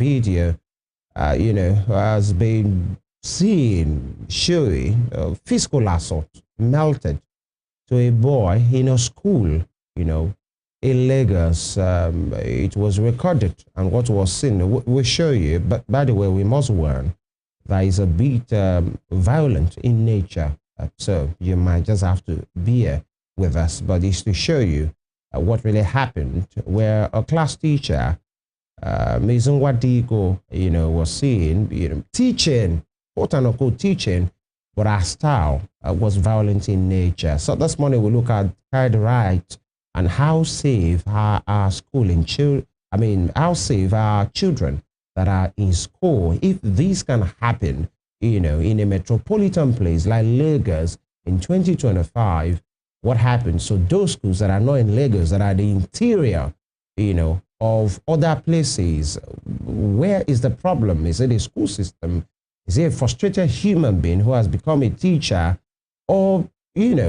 video, has been seen showing physical assault melted to a boy in a school, in Lagos. It was recorded, and what was seen, we'll show you. But by the way, we must warn that is a bit violent in nature. So you might just have to bear with us, but it's to show you what really happened, where a class teacher, Ms. Nwadiko, was seen, teaching, quote unquote teaching, but her style was violent in nature. So this morning we look at child rights and how safe our schooling children, how safe our children that are in school. If this can happen, in a metropolitan place like Lagos in 2025, what happens? So those schools that are not in Lagos, that are the interior, of other places, where is the problem? Is it a school system? Is it a frustrated human being who has become a teacher? Or,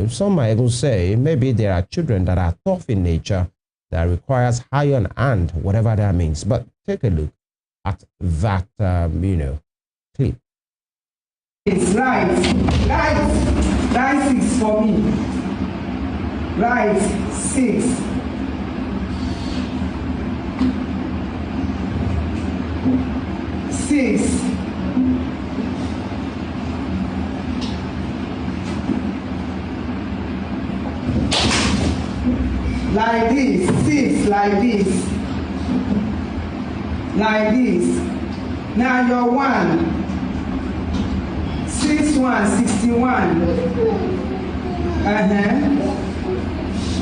some might even say maybe there are children that are tough in nature that requires iron hand, whatever that means. But take a look at that, clip. It's right. Right 6 for me. Right 6. Like this, 6, like this. Like this. Now your 1. 61, 61.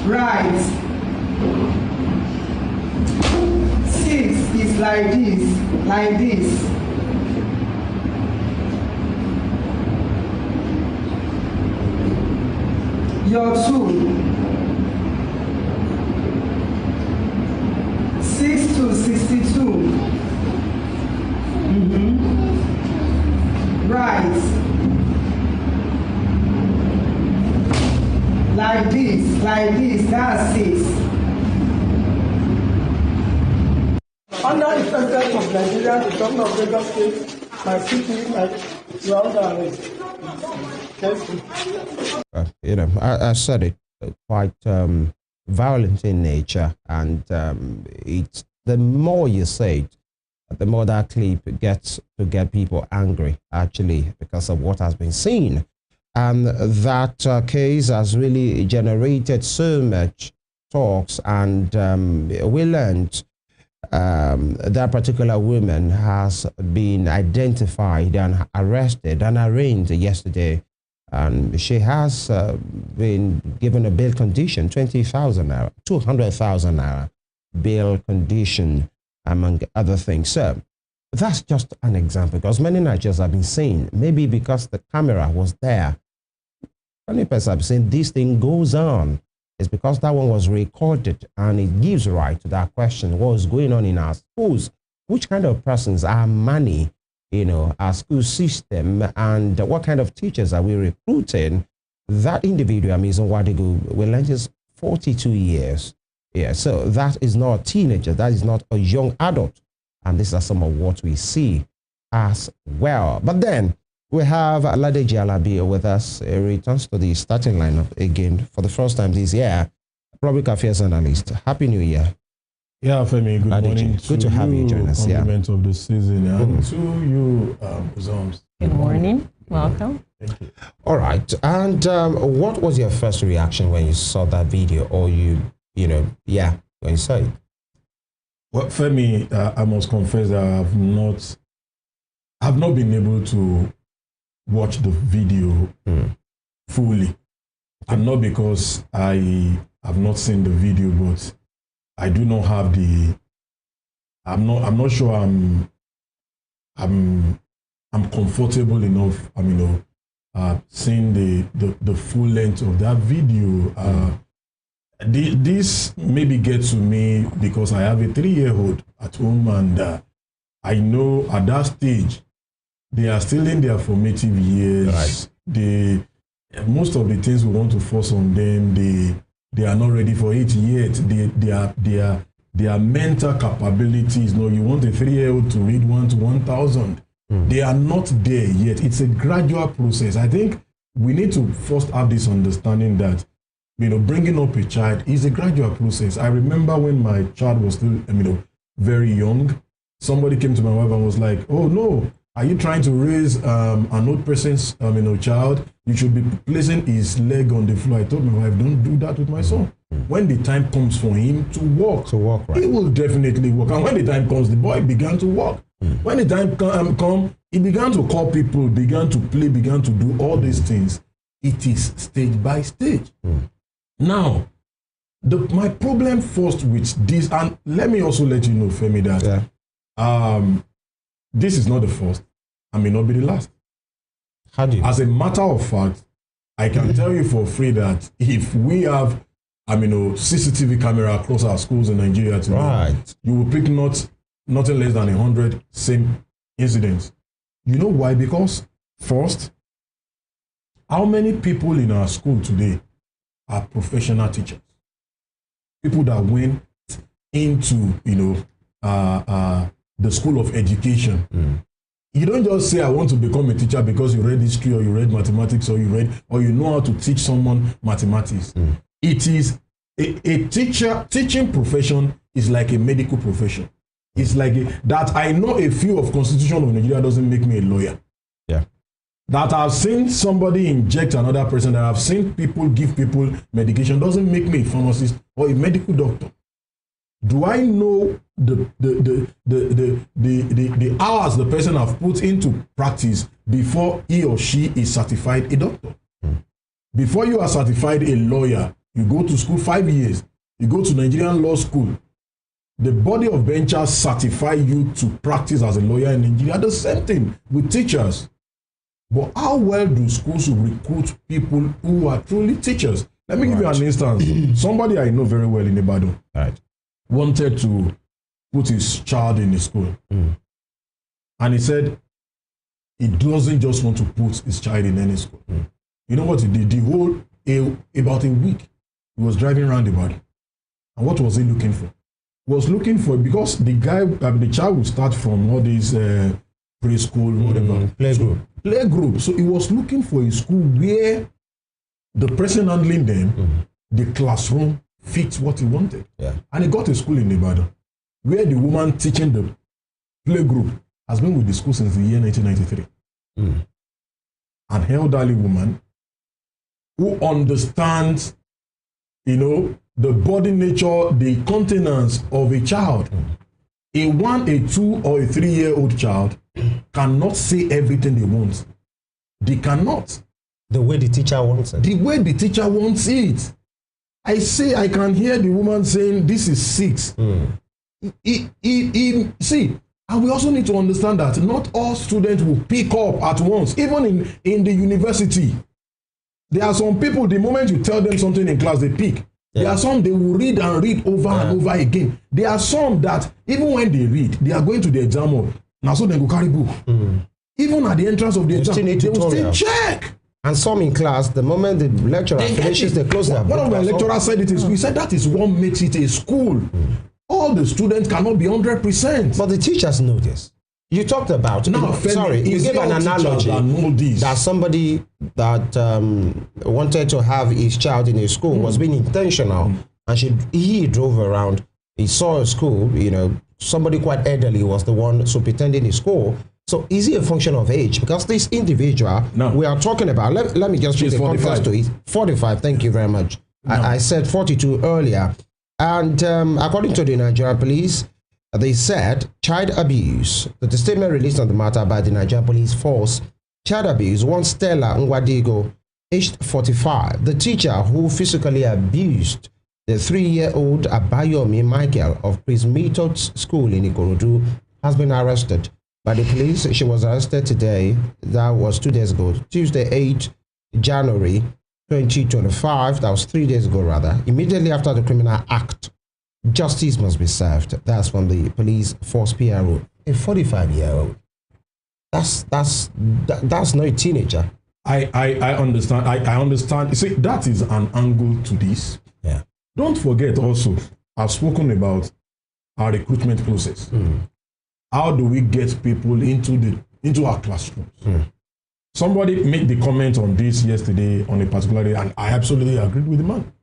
Right. 6 is like this, like this. Your 2. 6 to 62. Right. Like this, that's 6. Under the president of Nigeria, the governor of Lagos State, my city, you are under arrest. I said it, quite violent in nature, and it's the more you say it, the more that clip gets to get people angry, actually, because of what has been seen. And that case has really generated so much talks, and we learned that particular woman has been identified and arrested and arraigned yesterday, and she has been given a bail condition, 20,000 naira, 200,000 naira bail condition, among other things. So that's just an example, because many Nigerians have been saying, maybe because the camera was there, many people have been saying this thing goes on. It's because that one was recorded, and it gives right to that question: what is going on in our schools? Which kind of persons are money, our school system, and what kind of teachers are we recruiting? That individual, Ms. Nwadiko, will learn is 42 years. Yeah, so that is not a teenager, that is not a young adult. And these are some of what we see as well. But then we have Ladeji Alabi with us. He returns to the starting lineup again for the first time this year. Public affairs analyst. Happy New Year. Yeah, Femi, good morning. Good to have you join us. Compliment of the season, and to you, Zons. Good morning. Welcome. Thank you. All right. And what was your first reaction when you saw that video, or when you saw it? Well, Femi, I must confess that I've not been able to watch the video fully, and not because I have not seen the video, but I do not have I'm not sure I'm comfortable enough. Seeing the full length of that video. This maybe gets to me because I have a 3-year-old at home, and I know at that stage they are still in their formative years. Right. Most of the things we want to force on them, they are not ready for it yet. their mental capabilities. No, you want a 3-year-old to read 1 to 1,000. They are not there yet. It's a gradual process. I think we need to first have this understanding that, bringing up a child is a gradual process. I remember when my child was still, very young, somebody came to my wife and was like, "Oh no, are you trying to raise an old person's, child? You should be placing his leg on the floor." I told my wife, "Don't do that with my son. When the time comes for him to walk, right. He will definitely walk." And when the time comes, the boy began to walk. When the time come, he began to call people, began to play, began to do all these things. It is stage by stage. Now, my problem first with this, and let me also let you know, Femi, that this is not the first. I may not be the last. How do you? As a matter of fact, I can tell you for free that if we have, CCTV camera across our schools in Nigeria today, right, you will pick nothing less than 100 same incidents. You know why? Because first, how many people in our school today are professional teachers? People that went into, the school of education. You don't just say, "I want to become a teacher," because you read history or you read mathematics or you know how to teach someone mathematics. It is a teaching profession is like a medical profession. It's like that. I know a few of Constitution of Nigeria doesn't make me a lawyer. Yeah. That I've seen somebody inject another person, that I've seen people give people medication, doesn't make me a pharmacist or a medical doctor. Do I know the hours the person have put into practice before he or she is certified a doctor? Before you are certified a lawyer, you go to school 5 years. You go to Nigerian law school. The body of benchers certify you to practice as a lawyer in Nigeria. The same thing with teachers. But how well do schools recruit people who are truly teachers? Let me give you an instance. Somebody I know very well in Ibadan wanted to put his child in a school. And he said he doesn't just want to put his child in any school. You know what he did? About a week, he was driving around Ibadan. And what was he looking for? Was looking for, because the child will start from all these preschool, whatever. Playgroup. So he was looking for a school where the person handling them, the classroom fits what he wanted. Yeah. And he got a school in Ibadan where the woman teaching the playgroup has been with the school since the year 1993. An elderly woman who understands, the body nature, the contenance of a child. A 1, a 2, or a 3-year-old child cannot say everything they want. They cannot. The way the teacher wants it. The way the teacher wants it. I can hear the woman saying, "This is 6." See, and we also need to understand that not all students will pick up at once, even in the university. There are some people, the moment you tell them something in class, they pick. Yeah. There are some they will read and read over and over again. There are some that even when they read, they are going to the exam hall. Now so they go carry book. Even at the entrance of the exam, they will still check. And some in class, the moment the lecturer finishes, they close their book. One of my lecturers said it is. We said that is what makes it a school. All the students cannot be 100%. But the teachers know this. You talked about, you gave an analogy that somebody that wanted to have his child in a school was being intentional, and he drove around, he saw a school, somebody quite elderly was the one superintending the school. So is it a function of age? Because this individual we are talking about, let me just read the context to it. 45, thank you very much. I said 42 earlier. And according to the Nigerian police, they said child abuse. The statement released on the matter by the Nigerian police force, child abuse, one Stella Nwadigo, aged 45, the teacher who physically abused the 3-year-old Abayomi Michael of Prince Method's School in Ikorodu, has been arrested by the police. She was arrested today. That was 2 days ago, Tuesday, 8 January 2025. That was 3 days ago, rather. Immediately after the criminal act, justice must be served. That's from the police force PRO. A 45-year-old. That's not a teenager. I understand. I understand. You see, that is an angle to this. Yeah. Don't forget also, I've spoken about our recruitment process. How do we get people into our classrooms? Somebody made the comment on this yesterday on a particular day, and I absolutely agreed with the man.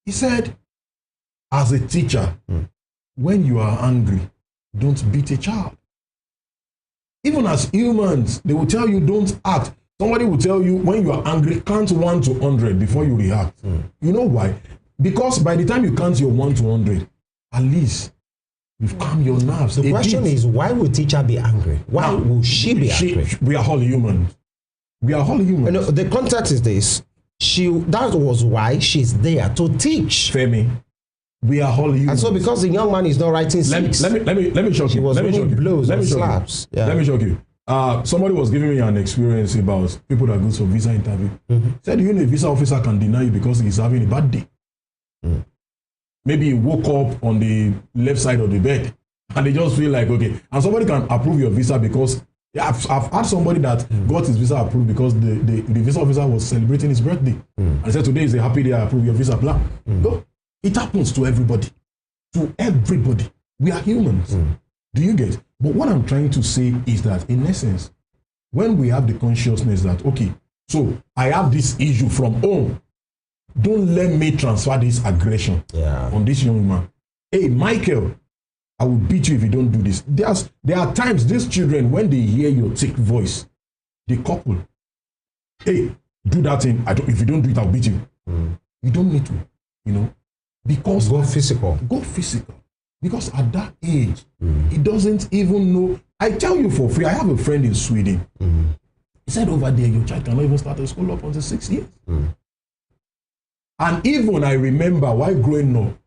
He said, as a teacher, when you are angry, don't beat a child. Even as humans, they will tell you don't act. Somebody will tell you when you are angry, count 1 to 100 before you react. You know why? Because by the time you count your 1 to 100, at least you've calmed your nerves. The question is, why would teacher be angry? Why would she be angry? We are all humans. We are all humans. You know, the context is this. That was why she's there to teach. Femi, we are all humans. And so because the young man is not writing six, let me shock you. Let me shock you. Blows and slaps. Yeah. Let me shock you. Somebody was giving me an experience about people that go for visa interview. Said, you know, a visa officer can deny you because he's having a bad day. Maybe he woke up on the left side of the bed and they just feel like, okay. And somebody can approve your visa because I've had somebody that got his visa approved because the visa officer was celebrating his birthday. And said, today is a happy day, I approve your visa plan. No, it happens to everybody. To everybody. We are humans. Do you get? But what I'm trying to say is that, in essence, when we have the consciousness that, okay, so I have this issue from home, don't let me transfer this aggression on this young man. Hey, Michael, I will beat you if you don't do this. There are times these children, when they hear your thick voice, they couple. Hey, do that thing. If you don't do it, I'll beat you. You don't need to, you know, because go physical. Go physical. Because at that age, he doesn't even know. I tell you for free, I have a friend in Sweden. He said over there, your child cannot even start a school up until 6 years. And even I remember while growing up,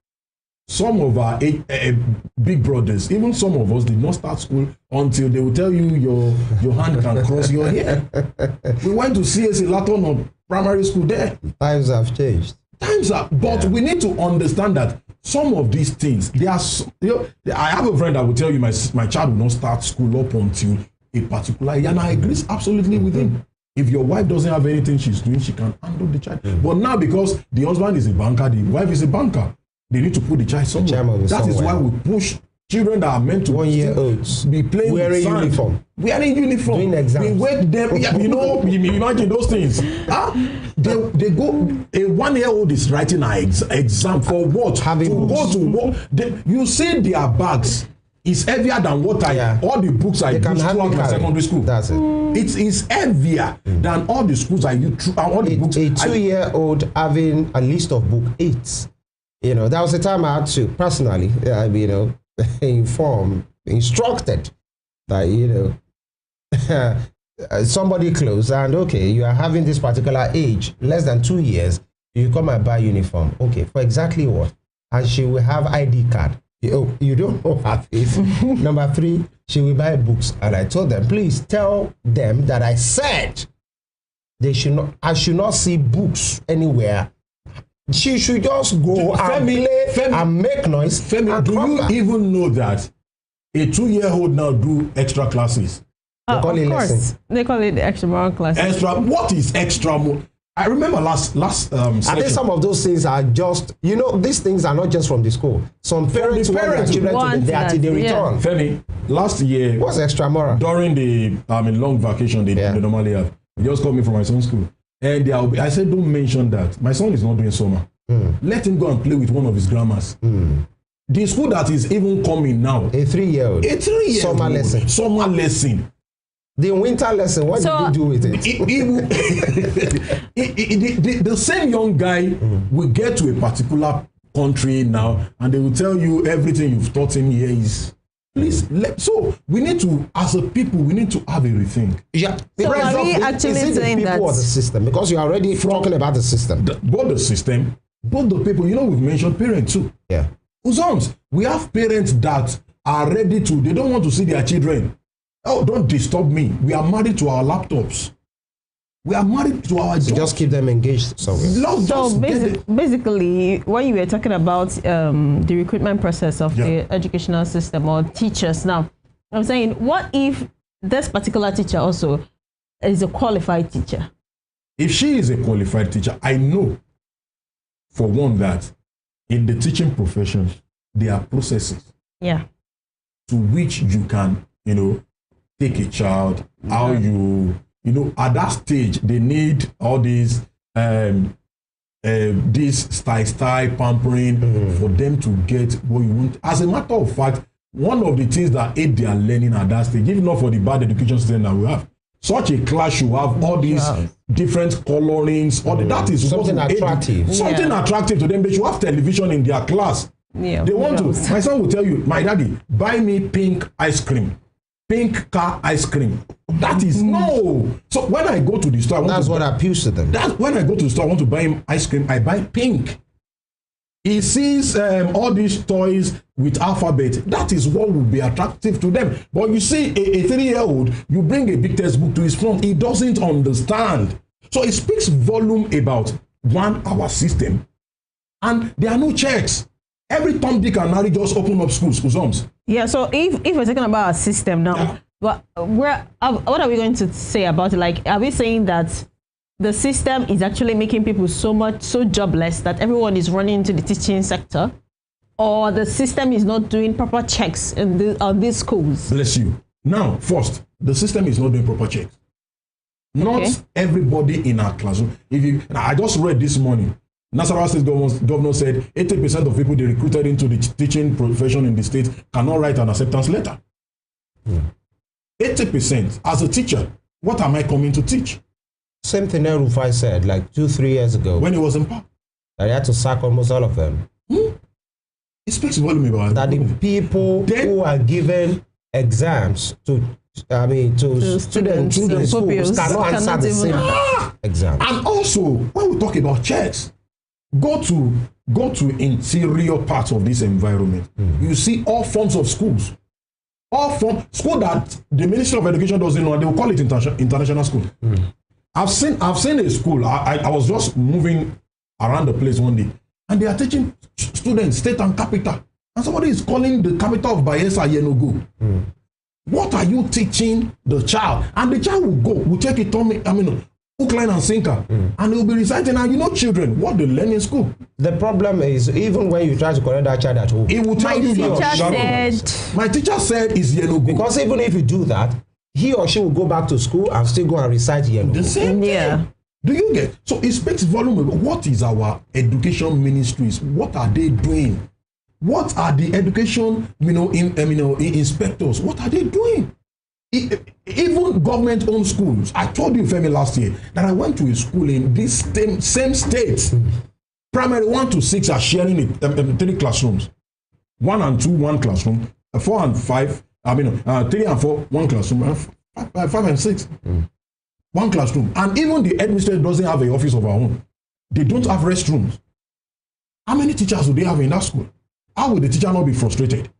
some of our big brothers, even some of us did not start school until they will tell you your hand can cross your hair. We went to CSA Laton of primary school there. Times have changed. Times are, but we need to understand that some of these things, they are, you know, I have a friend that will tell you my child will not start school up until a particular year, and I agree absolutely with him. If your wife doesn't have anything she's doing, she can handle the child. But now, because the husband is a banker, the wife is a banker, they need to put the child somewhere. That is why we push children that are meant to 1 year olds be playing wearing uniform. Wearing uniform. Doing exams. We wake them. You know, you imagine those things. They go. A 1 year old is writing an exam for what? Having to books. go to what? You see their bags is heavier than what all the books I used throughout my secondary school. That's it. It is heavier than all the schools I used through all the books. A 2 year old having a list of book 8. You know, that was the time I had to personally, you know, instructed that, you know, somebody close and okay, you are having this particular age, less than 2 years, you come and buy uniform. Okay, for exactly what? And she will have ID card. You don't know her face. Number 3, she will buy books. And I told them, please tell them that I said I should not see books anywhere. She should just go and play and make noise. Femi, do you even know that a 2-year-old now do extra classes? Of course. They call it extramural classes. Extra. What is extramural? I remember last I think some of those things are just, you know, these things are not just from the school. Some parents want their children to be there till they return. Femi, last year, what's extramural? During the long vacation they normally have, they just called me from my son's school. And I said, don't mention that. My son is not doing summer. Let him go and play with one of his grandmas. The school that is even coming now. A 3-year-old. A 3-year-old. Summer lesson. Summer lesson. The winter lesson, what did you do with it? The same young guy will get to a particular country now and they will tell you everything you've taught him here is... Please, so we need to, as a people, we need to have a rethink. Yeah. So are we actually saying that? Or the system? Because you're already talking about the system. Both the system, both the people. You know, we've mentioned parents too. Yeah. Uzons, we have parents that are ready to, they don't want to see their children. Oh, don't disturb me. We are married to our laptops. We are married to our jobs. Just keep them engaged somewhere. So basically, when you were talking about the recruitment process of the educational system or teachers now, I'm saying, what if this particular teacher also is a qualified teacher? If she is a qualified teacher, I know for one that in the teaching profession, there are processes Yeah. to which you can, take a child, how at that stage, they need all these, this style pampering for them to get what you want. As a matter of fact, one of the things that aid their learning at that stage, even not for the bad education system that we have, such a class should have all these different colorings. That is something attractive. Something attractive to them. They should have television in their class. Yeah. They want to. My son will tell you, my daddy, buy me pink ice cream. Pink car ice cream. That is no. So when I go to the store, that's what appeals to them. That's when I go to the store, I want to buy him ice cream. I buy pink. He sees all these toys with alphabet. That is what will be attractive to them. But you see, a 3-year-old, you bring a big textbook to his front, he doesn't understand. So it speaks volume about our system, and there are no checks. Every Tom, Dick, and Harry just open up schools. Yeah. So if we're talking about our system now, what are we going to say about it? Like, are we saying that the system is actually making people so jobless that everyone is running into the teaching sector, or the system is not doing proper checks on these schools? Bless you. Now, first, the system is not doing proper checks. Not everybody in our classroom. I just read this morning, Nasarawa State governor said 80% of people they recruited into the teaching profession in the state cannot write an acceptance letter. 80%. As a teacher, what am I coming to teach? Same thing El-Rufai said like 2-3 years ago. When he was in power. That he had to sack almost all of them. It speaks volume about that the people who are given exams to students in schools cannot answer the same exam. And also, when we talk about checks, go to interior parts of this environment. You see all forms of schools. School that the Ministry of Education doesn't know, and they will call it international school. I've seen a school. I was just moving around the place one day, and they are teaching students state and capital, and somebody is calling the capital of Bayelsa Yenugu. What are you teaching the child? And the child will take it hook, line, and sinker, and they will be reciting. And children, what they learn in school. The problem is, even when you try to correct that child at home, he will tell you my teacher said is Yenugu. Because even if you do that, he or she will go back to school and still go and recite Yenugu. The same thing. Do you get? So it speaks volume. What is our education ministries? What are they doing? What are the education, inspectors? What are they doing? Even government-owned schools. I told you, Femi, last year that I went to a school in this same state. Primary 1 to 6 are sharing it, 3 classrooms. 1 and 2, 1 classroom. 4 and 5. 3 and 4, 1 classroom. 5 and 6. 1 classroom. And even the administrator doesn't have an office of our own. They don't have restrooms. How many teachers do they have in that school? How will the teacher not be frustrated?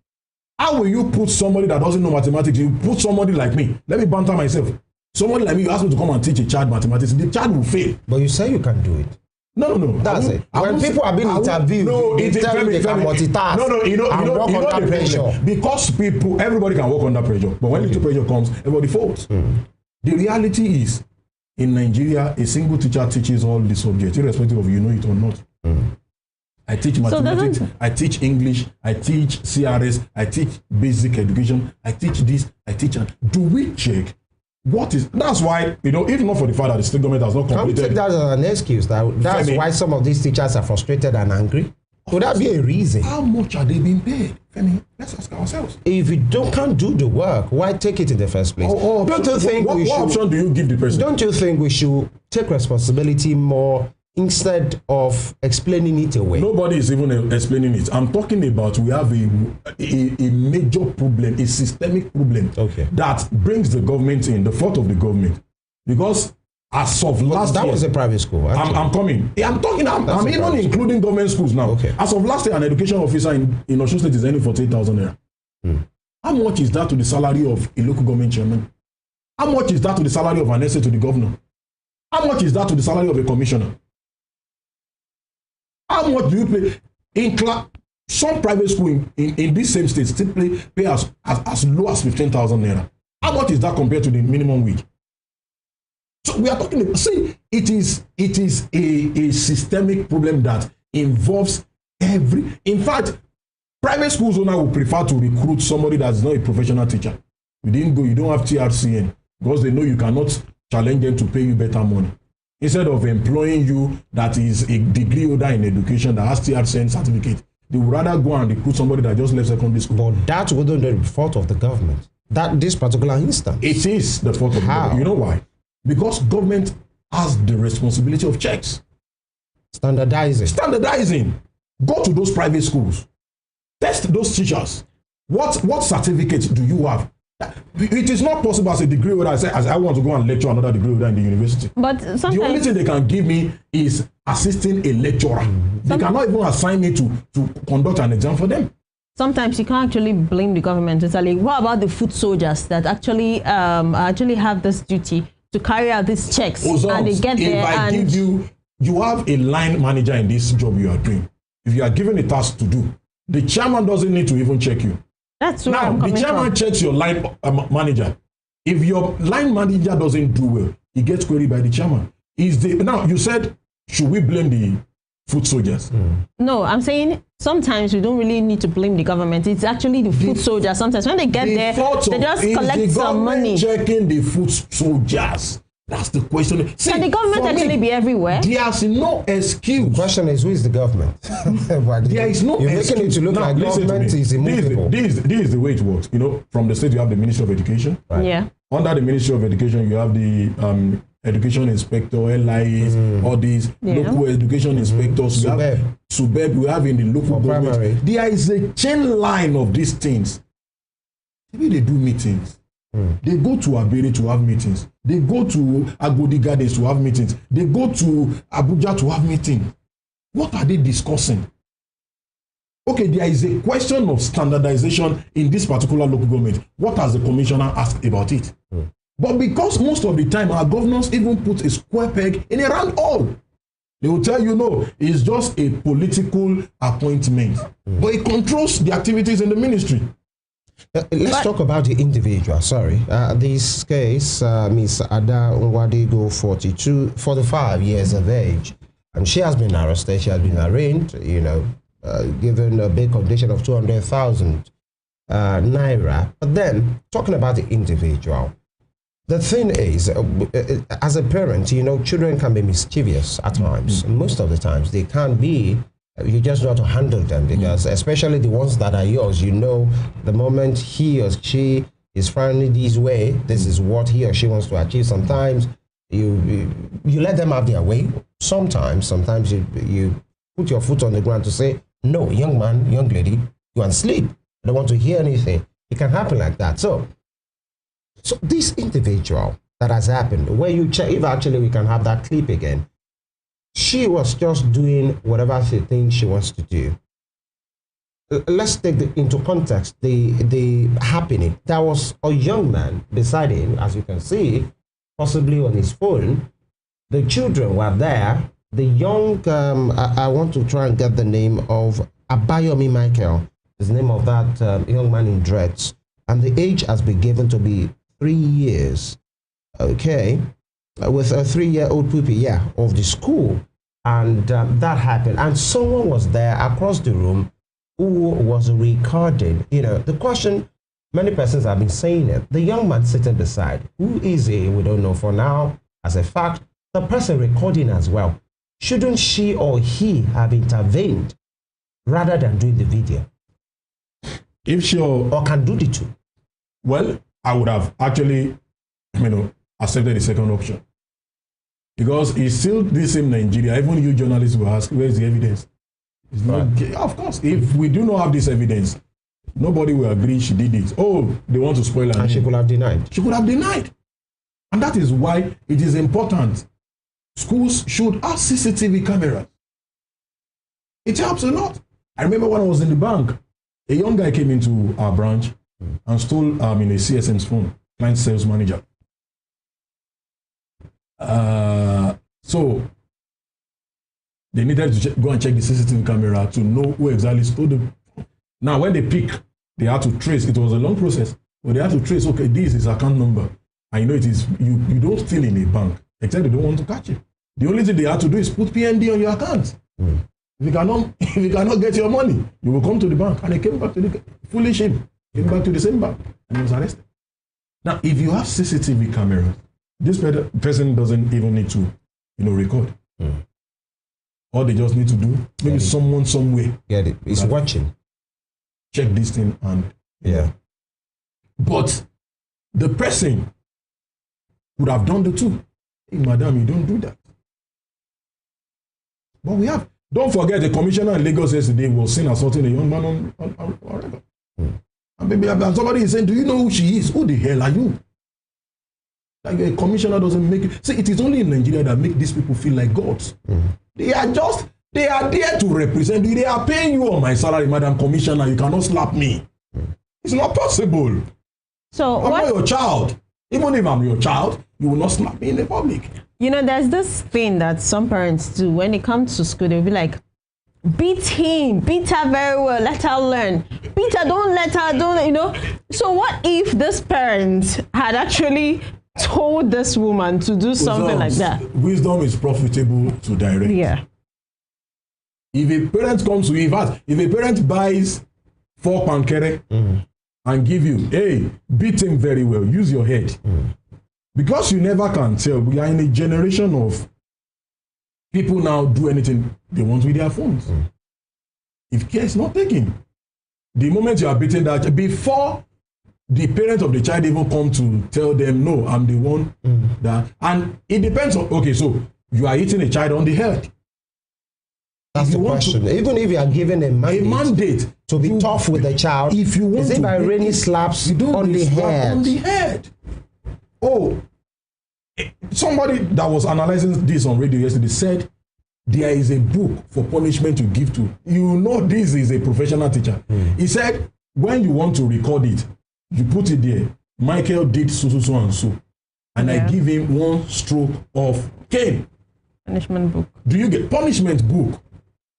How will you put somebody that doesn't know mathematics? You put somebody like me. Let me banter myself. Somebody like me, you ask me to come and teach a child mathematics. The child will fail. But you say you can do it. No. That's it. When people are being interviewed, they tell you they can multitask. And work under pressure. Because everybody can work under pressure. But when little pressure comes, everybody falls. The reality is, in Nigeria, a single teacher teaches all the subjects, irrespective of you know it or not. I teach mathematics, I teach English, I teach CRS, I teach basic education, I teach this, I teach. Do we check what is? That's why, if not for the fact that the state government has not completed. Can we take that as an excuse? That's why some of these teachers are frustrated and angry? Could that be a reason? How much are they being paid? Femi, let's ask ourselves. If you can't do the work, why take it in the first place? Don't you think what option do you give the person? Don't you think we should take responsibility more instead of explaining it away? Nobody is even explaining it. I'm talking about we have a major problem, a systemic problem that brings the government in, the fault of the government. Because as of last year... That was a private school. I'm coming. I'm even including government schools now. As of last year, an education officer in Osun State is earning 48,000 naira. How much is that to the salary of a local government chairman? How much is that to the salary of an essay to the governor? How much is that to the salary of a commissioner? How much do you pay in some private school in this same state still pay as low as 15,000 naira? How much is that compared to the minimum wage? So we are talking about, see, it is a systemic problem that involves in fact, Private schools owner will prefer to recruit somebody that's not a professional teacher. You didn't go, you don't have TRCN, because they know you cannot challenge them to pay you better money. Instead of employing you that is a degree holder in education that has TRCN certificate, they would rather go and recruit somebody that just left secondary school. But that wouldn't be the fault of the government. That this particular instance. It is the fault of the government. You know why? Because government has the responsibility of checks. Standardizing. Go to those private schools. Test those teachers. What certificates do you have? It is not possible as a degree holder. As I want to go and lecture another degree holder in the university. But sometimes the only thing they can give me is assisting a lecturer. They cannot even assign me to conduct an exam for them. Sometimes you can't actually blame the government totally. What about the foot soldiers that actually have this duty to carry out these checks? And they get there and you have a line manager in this job you are doing. If you are given a task to do, the chairman doesn't need to even check you. That's where now, the chairman checks your line manager. If your line manager doesn't do well, he gets queried by the chairman. Now, you said, should we blame the foot soldiers? No, I'm saying sometimes we don't really need to blame the government. It's actually the foot soldiers. Sometimes when they get there, they just collect some money. Checking the foot soldiers. That's the question. See, can the government actually be everywhere? There's no excuse. The question is, who is the government? There is no You're excuse. making it to look now, like government is immovable. This is the way it works. You know, from the state you have the Ministry of Education. Right. Yeah. Under the Ministry of Education, you have the education inspector, LIAs, all these local education inspectors. We have SUBEB, we have in the local government. There is a chain line of these things. Maybe they do meetings. They go to Abere to have meetings. They go to Agodi Gardens to have meetings. They go to Abuja to have meetings. What are they discussing? Okay, there is a question of standardization in this particular local government. What has the commissioner asked about it? But because most of the time our governors even put a square peg in a round hole, they will tell you, no, it's just a political appointment. But it controls the activities in the ministry. Let's talk about the individual. Sorry. This case, Ms. Ada Nwadigo, 45 years of age, and she has been arrested. She has been arraigned, given a bail condition of 200,000 naira. But then, talking about the individual, the thing is, as a parent, children can be mischievous at times. Most of the times, they can be. You just know how to handle them, because especially the ones that are yours, the moment he or she is finding this way, this is what he or she wants to achieve. Sometimes you let them have their way. Sometimes you put your foot on the ground to say, no, young man, young lady, go and sleep. I don't want to hear anything. It can happen like that. So this individual that has happened, where you check, if actually we can have that clip again, she was just doing whatever she thinks she wants to do. Let's take into context the happening. There was a young man beside him, as you can see, possibly on his phone. The children were there. The young, I want to try and get the name of Abayomi Michael, is the name of that young man in dreads. And the age has been given to be 3 years. Okay. With a 3-year-old puppy, of the school. And that happened. And someone was there across the room who was recording. The question, many persons have been saying it. The young man sitting beside, who is he? We don't know for now. As a fact, the person recording as well. Shouldn't she or he have intervened rather than doing the video? Or can do the two? Well, I would have actually, accepted the second option. Because it's still the same Nigeria. Even you journalists will ask, where is the evidence? It's not, of course, if we do not have this evidence, nobody will agree she did it. Oh, they want to spoil her name. She could have denied. She could have denied. And that is why it is important. Schools should have CCTV cameras. It helps a lot. I remember when I was in the bank, a young guy came into our branch and stole a CSM's phone, client sales manager. So they needed to go and check the CCTV camera to know who exactly stole them. Now, when they pick, they had to trace. It was a long process, but they had to trace. Okay, this is account number. I know it is. You don't steal in a bank, except they don't want to catch it. The only thing they had to do is put PND on your account. If you cannot get your money, you will come to the bank. And he came back to the foolish him. Came back to the same bank and he was arrested. Now, if you have CCTV cameras, this person doesn't even need to, record. All they just need to do, maybe someone somewhere. Get it. It's watching. Check this thing and yeah. But the person would have done the two. Hey, madam, you don't do that. But we have. Don't forget, the commissioner in Lagos yesterday was seen assaulting a young man on record. And somebody is saying, do you know who she is? Who the hell are you? Like a commissioner doesn't make it. See, it is only in Nigeria that make these people feel like gods. They are there to represent you. They are paying you on my salary, Madam Commissioner. You cannot slap me. It's not possible. So I'm not your child. Even if I'm your child, you will not slap me in the public. There's this thing that some parents do when they come to school. They'll be like, beat him, beat her very well, let her learn. Beat her, don't let her, don't. So what if this parent had actually told this woman to do something like that? Wisdom is profitable to direct. Yeah. If a parent comes to you, if a parent buys 4 pankere and give you, hey, beat him very well, use your head. Because you never can tell, we are in a generation of people now do anything they want with their phones. If care is not taken, the moment you are beating that, before the parent of the child even come to tell them, no, I'm the one that, and it depends on, okay, so you are hitting a child on the head. That's the question. Even if you are given a mandate to be tough with the child, if you want is it by raining slaps on the head? On the head. Oh, somebody that was analyzing this on radio yesterday said there is a book for punishment to give to. This is a professional teacher. He said, when you want to record it, you put it there. Michael did so and so. And I give him 1 stroke of cane. Punishment book. Do you get punishment book?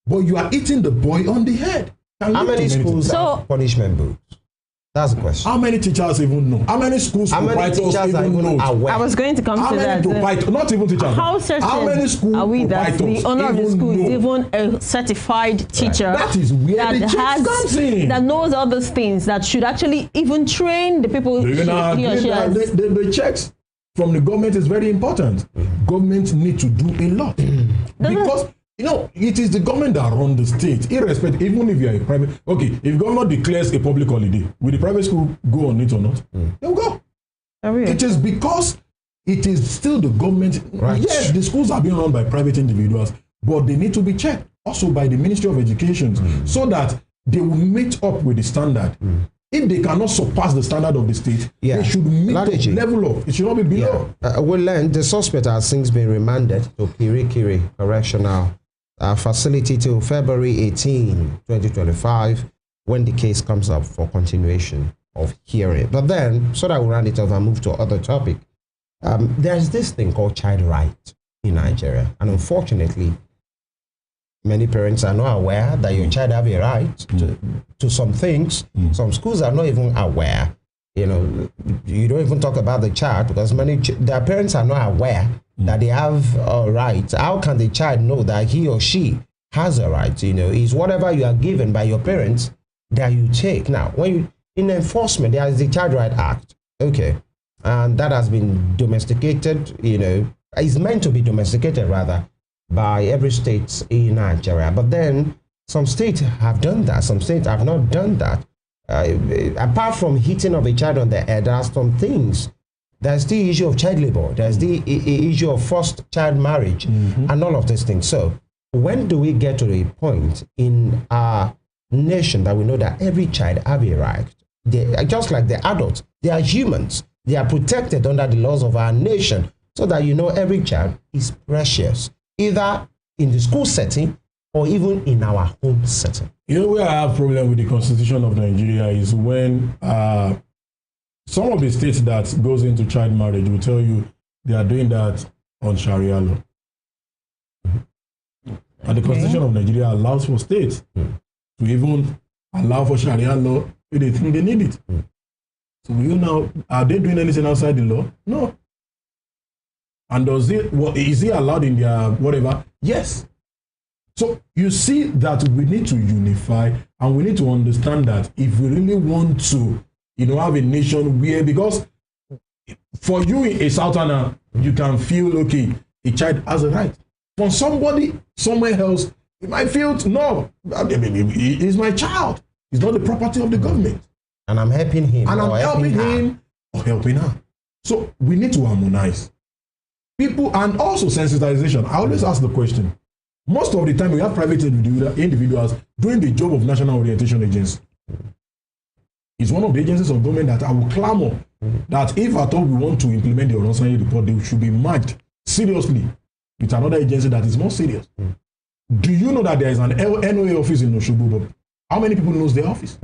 But you are hitting the boy on the head. How many schools have punishment books? That's the question. How many teachers even know? How many schools proprietors even know? I was going to come to that. Not even teachers. How many schools are we that the owner of the school is even a certified teacher? That is where the checks comes in. That knows all those things, that should actually even train the people he or she has. The checks from the government is very important. Government need to do a lot. Because it is the government that runs the state, irrespective, even if you are a private. Okay, if government declares a public holiday, will the private school go on it or not? They will go. It is because it is still the government. Right. Yes, the schools are being run by private individuals, but they need to be checked also by the Ministry of Education so that they will meet up with the standard. If they cannot surpass the standard of the state, they should meet the level up. It should not be below. We learned the suspect has since been remanded to Kirikiri Correctional Facility till February 18, 2025, when the case comes up for continuation of hearing. But then, so that we round it off and move to other topic, there's this thing called child right in Nigeria. And unfortunately, many parents are not aware that your child have a right to some things. Some schools are not even aware. You don't even talk about the child because their parents are not aware that they have a right. How can the child know that he or she has a right? Is whatever you are given by your parents that you take. Now, in enforcement, there is the Child Right Act. Okay. And that has been domesticated, is meant to be domesticated rather by every state in Nigeria. But then some states have done that. Some states have not done that. Apart from hitting of a child on the head, there are some things. There's the issue of child labor. There's the issue of forced child marriage and all of these things. So when do we get to the point in our nation that we know that every child have a right? Just like the adults, they are humans. They are protected under the laws of our nation so that every child is precious, either in the school setting or even in our home setting. Where I have problem with the Constitution of Nigeria is when some of the states that goes into child marriage will tell you they are doing that on Sharia law. And the Constitution of Nigeria allows for states to even allow for Sharia law if they think they need it. So are they doing anything outside the law? No. And is it allowed in their whatever? Yes. So you see that we need to unify, and we need to understand that if we really want to, have a nation where, because for you, a Southerner, you can feel, okay, a child has a right. For somebody somewhere else, you might feel, no, he's my child. It's not the property of the government. And I'm helping him. And I'm helping him or helping her. So we need to harmonize. People, and also sensitization. I always ask the question. Most of the time, we have private individuals doing the job of National Orientation Agency. It's one of the agencies of government that I will clamor that if at all we want to implement the Oronsaye report, they should be merged seriously with another agency that is more serious. Do you know that there is an NOA office in Osogbo? How many people knows the office?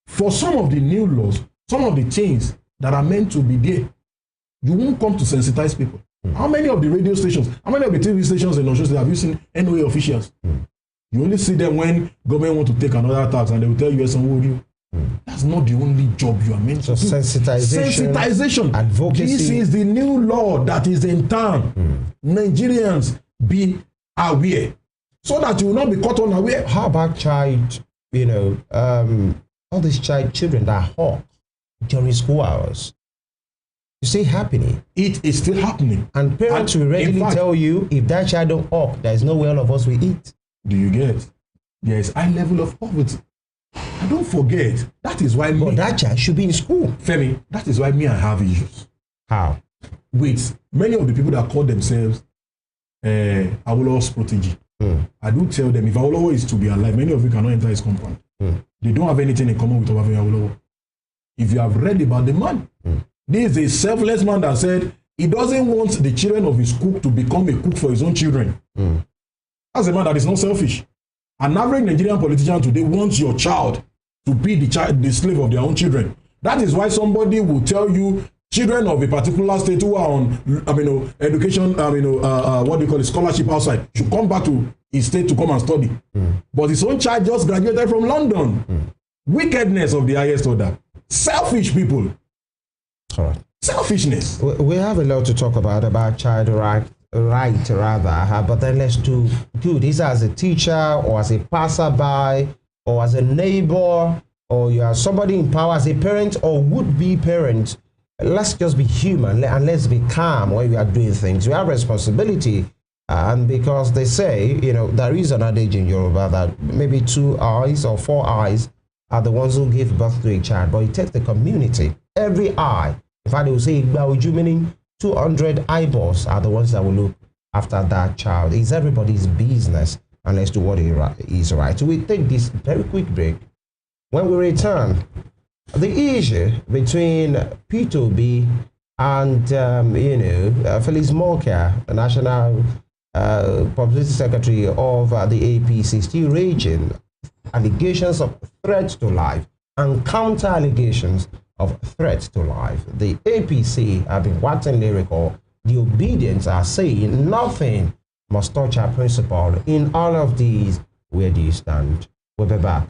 For some of the new laws, some of the things that are meant to be there, you won't come to sensitize people. How many of the radio stations, how many of the TV stations in Osogbo have you seen NOA officials? You only see them when government want to take another tax and they will tell you, yes, you. That's not the only job you are meant to do. Sensitization. Advocacy. This is the new law that is in town. Nigerians, be aware so that you will not be caught unaware. How about child, all these children that hawk during school hours? You see happening. It is still happening. And parents will readily tell you, if that child don't hawk, there is no way all of us will eat. Do you get? There is high level of poverty. And don't forget, that is why But that child should be in school. Femi, that is why I have issues. How? With many of the people that call themselves Awolowo's protege. I do tell them, if Awolowo is to be alive, many of you cannot enter his compound. They don't have anything in common with Obafemi Awolowo. If you have read about the man, this is a selfless man that said he doesn't want the children of his cook to become a cook for his own children. That's a man that is not selfish. An average Nigerian politician today wants your child to be the slave of their own children. That is why somebody will tell you children of a particular state who are on, education, what do you call it, scholarship outside, should come back to his state to come and study. But his own child just graduated from London. Wickedness of the highest order. Selfish people. All right. Selfishness. We have a lot to talk about child right, but then let's do this as a teacher or as a passerby or as a neighbor or you are somebody in power as a parent or would-be parent. Let's just be human and let's be calm when we are doing things. We have responsibility, and because they say, there is an adage in Yoruba that maybe 2 eyes or 4 eyes are the ones who give birth to a child, but it takes the community. Every eye. In fact, they will say, meaning 200 eyeballs are the ones that will look after that child. It's everybody's business, and let's do what is right. So we take this very quick break. When we return, the issue between Peter Obi and, Felix Morka, the National Publicity Secretary of the APC, still raging. Allegations of threat to life and counter allegations of threat to life. The APC have been waxing lyrical. The Obedience are saying nothing must touch our principle. In all of these, where do you stand? We'll be back.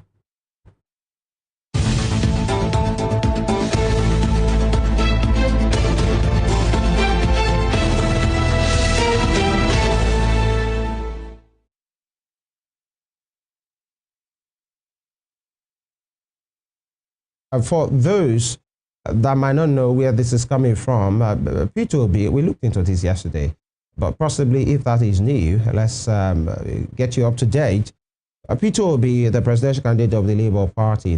For those that might not know where this is coming from, Peter Obi, we looked into this yesterday, but possibly if that is new, let's get you up to date. Peter Obi, the presidential candidate of the Labour Party,